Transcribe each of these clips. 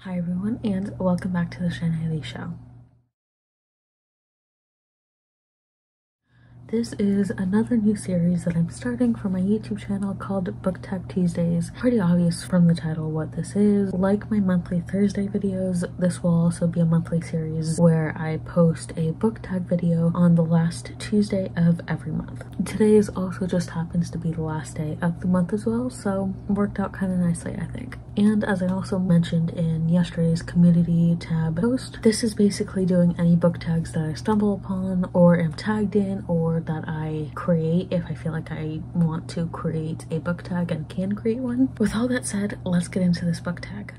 Hi everyone, and welcome back to the Shanhaley Show. This is another new series that I'm starting for my YouTube channel called Book Tag Tuesdays. Pretty obvious from the title what this is. Like my monthly Thursday videos, this will also be a monthly series where I post a book tag video on the last Tuesday of every month. Today's also just happens to be the last day of the month as well, so worked out kind of nicely, I think. And as I also mentioned in yesterday's community tab post, this is basically doing any book tags that I stumble upon or am tagged in or that I create if I feel like I want to create a book tag and can create one. With all that said, let's get into this book tag.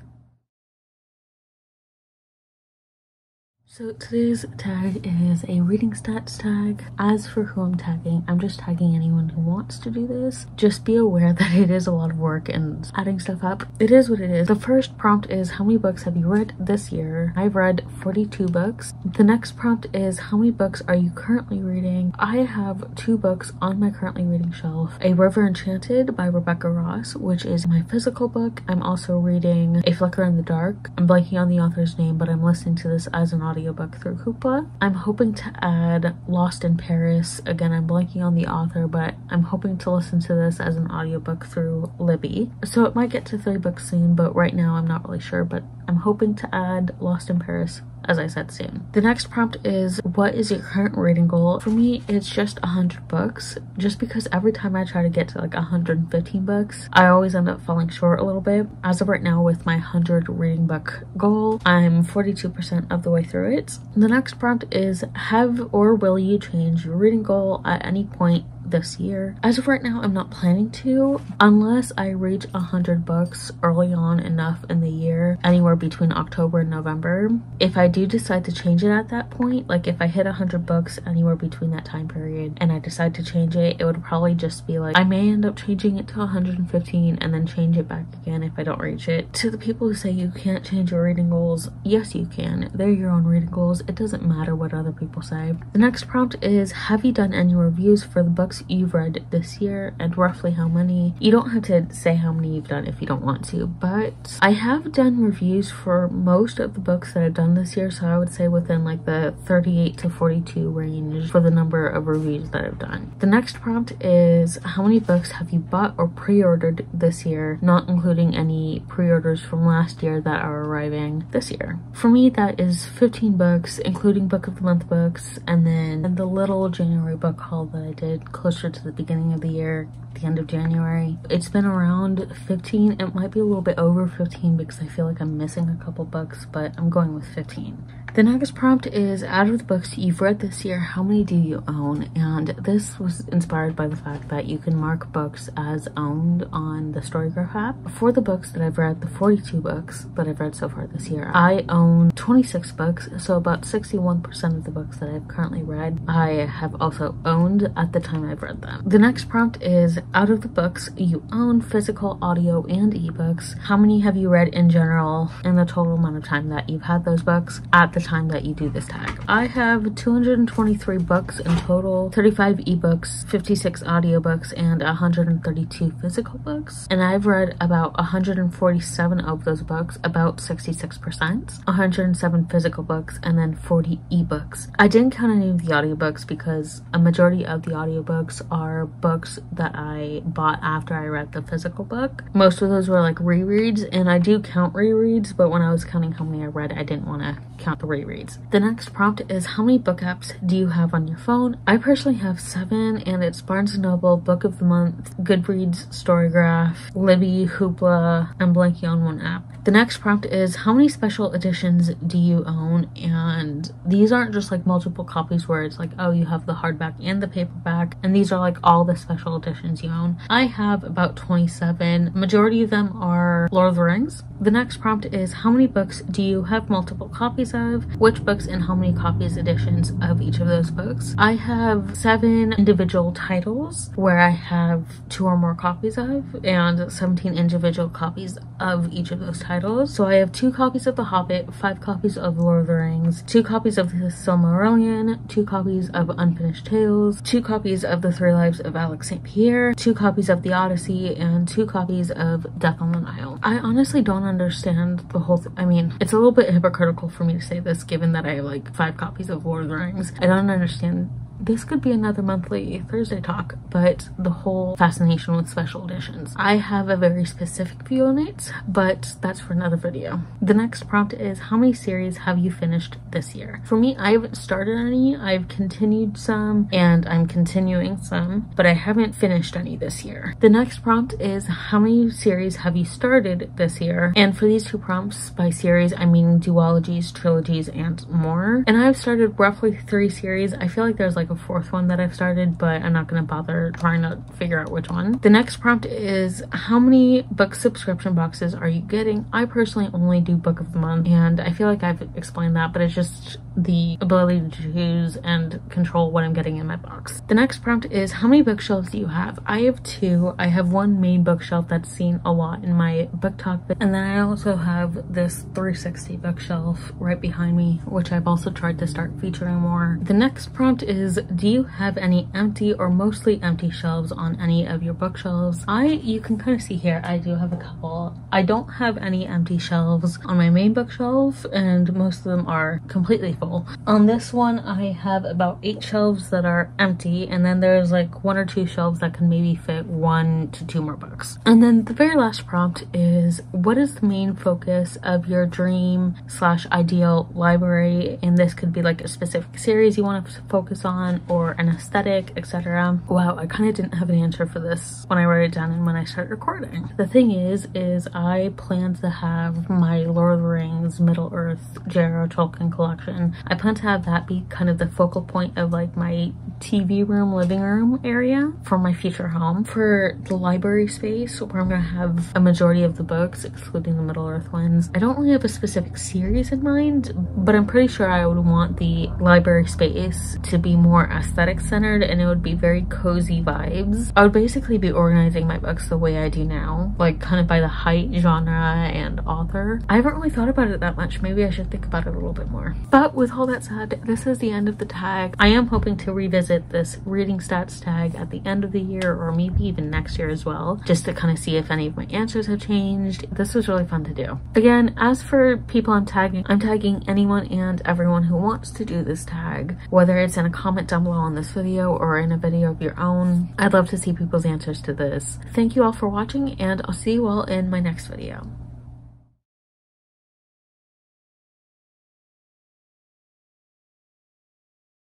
So today's tag is a reading stats tag. As for who I'm tagging, I'm just tagging anyone who wants to do this. Just be aware that it is a lot of work and adding stuff up. It is what it is. The first prompt is how many books have you read this year? I've read 42 books. The next prompt is how many books are you currently reading? I have 2 books on my currently reading shelf. A River Enchanted by Rebecca Ross, which is my physical book. I'm also reading A Flicker in the Dark. I'm blanking on the author's name, but I'm listening to this as an audiobook through Hoopla. I'm hoping to add Lost in Paris. Again, I'm blanking on the author, but I'm hoping to listen to this as an audiobook through Libby. So it might get to 3 books soon, but right now I'm not really sure, but I'm hoping to add Lost in Paris, as I said, soon. The next prompt is, what is your current reading goal? For me, it's just 100 books, just because every time I try to get to like 115 books, I always end up falling short a little bit. As of right now, with my 100 reading book goal, I'm 42% of the way through it. The next prompt is, have or will you change your reading goal at any point this year? As of right now, I'm not planning to, unless I reach 100 books early on enough in the year, anywhere between October and November. If I do decide to change it at that point, like if I hit 100 books anywhere between that time period and I decide to change it, it would probably just be like, I may end up changing it to 115 and then change it back again if I don't reach it. To the people who say you can't change your reading goals, yes you can. They're your own reading goals. It doesn't matter what other people say. The next prompt is, have you done any reviews for the books you've read this year and roughly how many? You don't have to say how many you've done if you don't want to, but I have done reviews for most of the books that I've done this year, so I would say within like the 38 to 42 range for the number of reviews that I've done. The next prompt is, how many books have you bought or pre-ordered this year, not including any pre-orders from last year that are arriving this year? For me, that is 15 books, including Book of the Month books, and then the little January book haul that I did closer to the beginning of the year, the end of January. It's been around 15. It might be a little bit over 15 because I feel like I'm missing a couple books, but I'm going with 15. The next prompt is, out of the books you've read this year, how many do you own? And this was inspired by the fact that you can mark books as owned on the Storygraph app. For the books that I've read, the 42 books that I've read so far this year, I own 26 books, so about 61% of the books that I've currently read, I have also owned at the time I've read them. The next prompt is, out of the books you own, physical, audio, and ebooks, how many have you read in general and the total amount of time that you've had those books at the time that you do this tag? I have 223 books in total, 35 ebooks, 56 audiobooks, and 132 physical books. And I've read about 147 of those books, about 66%, 107 physical books, and then 40 ebooks. I didn't count any of the audiobooks because a majority of the audiobooks are books that I bought after I read the physical book. Most of those were like rereads, and I do count rereads, but when I was counting how many I read, I didn't want to count the rereads. The next prompt is, how many book apps do you have on your phone? I personally have 7, and it's Barnes & Noble, Book of the Month, Goodreads, Storygraph, Libby, Hoopla. I'm blanking on one app. The next prompt is, how many special editions do you own? And these aren't just like multiple copies where it's like, oh, you have the hardback and the paperback, and these are like all the special editions you own. I have about 27. Majority of them are Lord of the Rings. The next prompt is, how many books do you have multiple copies of? of, which books and how many copies editions of each of those books. I have 7 individual titles where I have 2 or more copies of, and 17 individual copies of each of those titles. So I have 2 copies of The Hobbit, 5 copies of Lord of the Rings, 2 copies of The Silmarillion, 2 copies of Unfinished Tales, 2 copies of The Three Lives of Alex St. Pierre, 2 copies of The Odyssey, and 2 copies of Death on the Nile. I honestly don't understand the whole I mean, it's a little bit hypocritical for me to say this given that I have like 5 copies of Lord of the Rings. I don't understand. This could be another monthly Thursday talk, but the whole fascination with special editions. I have a very specific view on it, but that's for another video. The next prompt is, how many series have you finished this year? For me, I haven't started any. I've continued some and I'm continuing some, but I haven't finished any this year. The next prompt is, how many series have you started this year? And for these 2 prompts, by series, I mean duologies, trilogies, and more. And I've started roughly 3 series. I feel like there's like a 4th one that I've started, but I'm not gonna bother trying to figure out which one. The next prompt is, how many book subscription boxes are you getting? I personally only do book of the month, and I feel like I've explained that, but it's just the ability to choose and control what I'm getting in my box. The next prompt is, how many bookshelves do you have? I have 2. I have one main bookshelf that's seen a lot in my book talk, and then I also have this 360 bookshelf right behind me, which I've also tried to start featuring more. The next prompt is, do you have any empty or mostly empty shelves on any of your bookshelves? You can kind of see here, I do have a couple. I don't have any empty shelves on my main bookshelf, and most of them are completely full. On this one, I have about 8 shelves that are empty, and then there's like 1 or 2 shelves that can maybe fit 1 to 2 more books. And then the very last prompt is, what is the main focus of your dream / ideal library? And this could be like a specific series you want to focus on, or an aesthetic, etc. Wow, I kind of didn't have an answer for this when I wrote it down and when I started recording. The thing is I plan to have my Lord of the Rings, Middle-earth, J.R.R. Tolkien collection. I plan to have that be kind of the focal point of like my TV room, living room area for my future home. For the library space, where I'm gonna have a majority of the books, excluding the Middle-earth ones, I don't really have a specific series in mind, but I'm pretty sure I would want the library space to be more aesthetic centered, and it would be very cozy vibes. I would basically be organizing my books the way I do now, like kind of by the height, genre, and author. I haven't really thought about it that much. Maybe I should think about it a little bit more. But with all that said, this is the end of the tag. I am hoping to revisit this reading stats tag at the end of the year, or maybe even next year as well, just to kind of see if any of my answers have changed. This was really fun to do. Again, as for people I'm tagging anyone and everyone who wants to do this tag, whether it's in a comment down below on this video or in a video of your own. I'd love to see people's answers to this. Thank you all for watching, and I'll see you all in my next video.